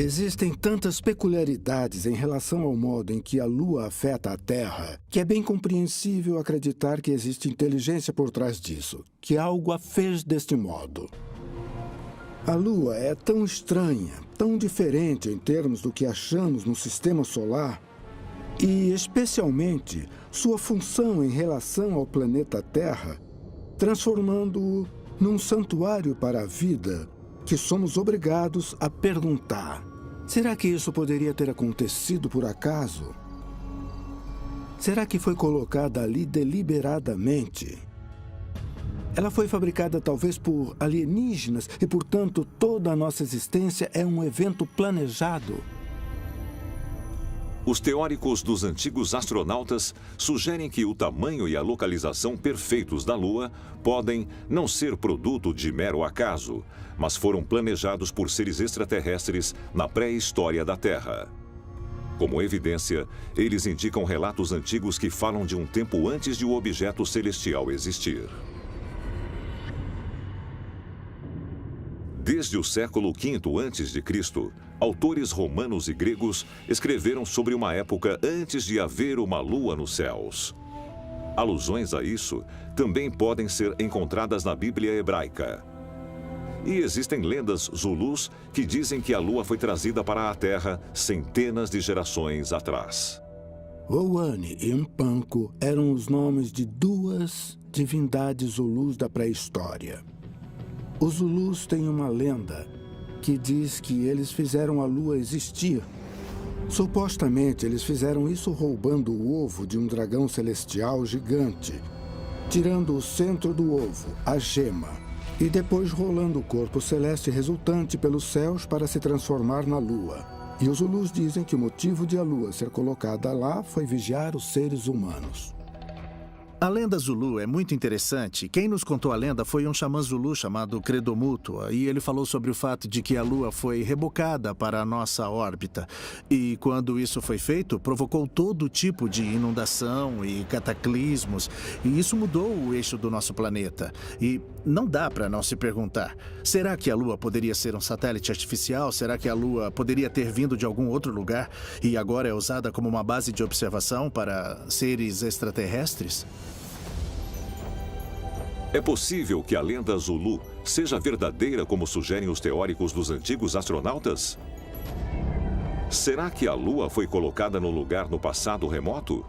Existem tantas peculiaridades em relação ao modo em que a Lua afeta a Terra que é bem compreensível acreditar que existe inteligência por trás disso, que algo a fez deste modo. A Lua é tão estranha, tão diferente em termos do que achamos no Sistema Solar e, especialmente, sua função em relação ao planeta Terra, transformando-o num santuário para a vida, que somos obrigados a perguntar: será que isso poderia ter acontecido por acaso? Será que foi colocada ali deliberadamente? Ela foi fabricada talvez por alienígenas e, portanto, toda a nossa existência é um evento planejado. Os teóricos dos antigos astronautas sugerem que o tamanho e a localização perfeitos da Lua podem não ser produto de mero acaso, mas foram planejados por seres extraterrestres na pré-história da Terra. Como evidência, eles indicam relatos antigos que falam de um tempo antes de o objeto celestial existir. Desde o século V a.C., autores romanos e gregos escreveram sobre uma época antes de haver uma lua nos céus. Alusões a isso também podem ser encontradas na Bíblia hebraica. E existem lendas zulus que dizem que a lua foi trazida para a Terra centenas de gerações atrás. Oane e Mpanco eram os nomes de duas divindades zulus da pré-história. Os Zulus têm uma lenda que diz que eles fizeram a Lua existir. Supostamente, eles fizeram isso roubando o ovo de um dragão celestial gigante, tirando o centro do ovo, a gema, e depois rolando o corpo celeste resultante pelos céus para se transformar na Lua. E os Zulus dizem que o motivo de a Lua ser colocada lá foi vigiar os seres humanos. A lenda Zulu é muito interessante. Quem nos contou a lenda foi um xamã Zulu chamado Credomútua, e ele falou sobre o fato de que a Lua foi rebocada para a nossa órbita. E quando isso foi feito, provocou todo tipo de inundação e cataclismos, e isso mudou o eixo do nosso planeta. E não dá para não se perguntar: será que a Lua poderia ser um satélite artificial? Será que a Lua poderia ter vindo de algum outro lugar e agora é usada como uma base de observação para seres extraterrestres? É possível que a lenda Zulu seja verdadeira, como sugerem os teóricos dos antigos astronautas? Será que a Lua foi colocada no lugar no passado remoto?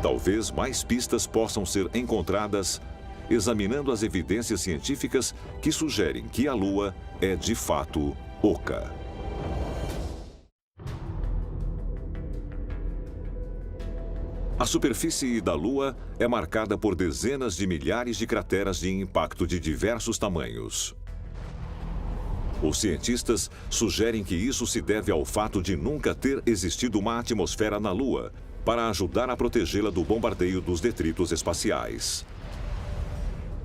Talvez mais pistas possam ser encontradas examinando as evidências científicas que sugerem que a Lua é de fato oca. A superfície da Lua é marcada por dezenas de milhares de crateras de impacto de diversos tamanhos. Os cientistas sugerem que isso se deve ao fato de nunca ter existido uma atmosfera na Lua para ajudar a protegê-la do bombardeio dos detritos espaciais.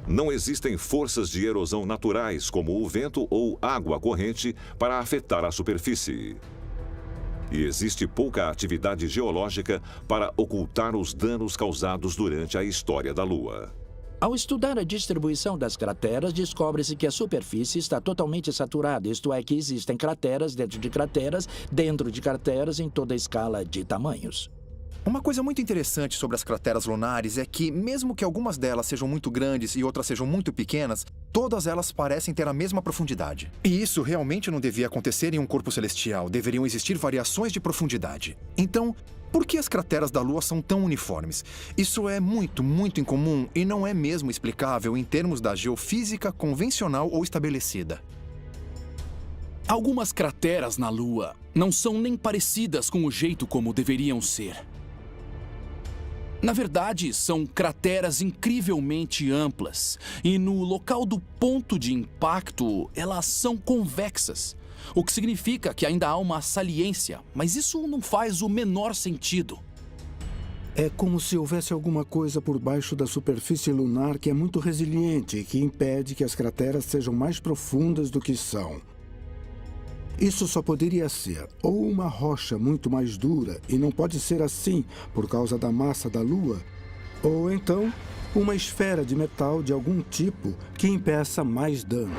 Não existem forças de erosão naturais, como o vento ou água corrente, para afetar a superfície. E existe pouca atividade geológica para ocultar os danos causados durante a história da Lua. Ao estudar a distribuição das crateras, descobre-se que a superfície está totalmente saturada, isto é, que existem crateras dentro de crateras em toda a escala de tamanhos. Uma coisa muito interessante sobre as crateras lunares é que, mesmo que algumas delas sejam muito grandes e outras sejam muito pequenas, todas elas parecem ter a mesma profundidade. E isso realmente não devia acontecer em um corpo celestial. Deveriam existir variações de profundidade. Então, por que as crateras da Lua são tão uniformes? Isso é muito, muito incomum e não é mesmo explicável em termos da geofísica convencional ou estabelecida. Algumas crateras na Lua não são nem parecidas com o jeito como deveriam ser. Na verdade, são crateras incrivelmente amplas e no local do ponto de impacto, elas são convexas, o que significa que ainda há uma saliência, mas isso não faz o menor sentido. É como se houvesse alguma coisa por baixo da superfície lunar que é muito resiliente e que impede que as crateras sejam mais profundas do que são. Isso só poderia ser ou uma rocha muito mais dura, e não pode ser assim por causa da massa da Lua, ou então uma esfera de metal de algum tipo que impeça mais danos.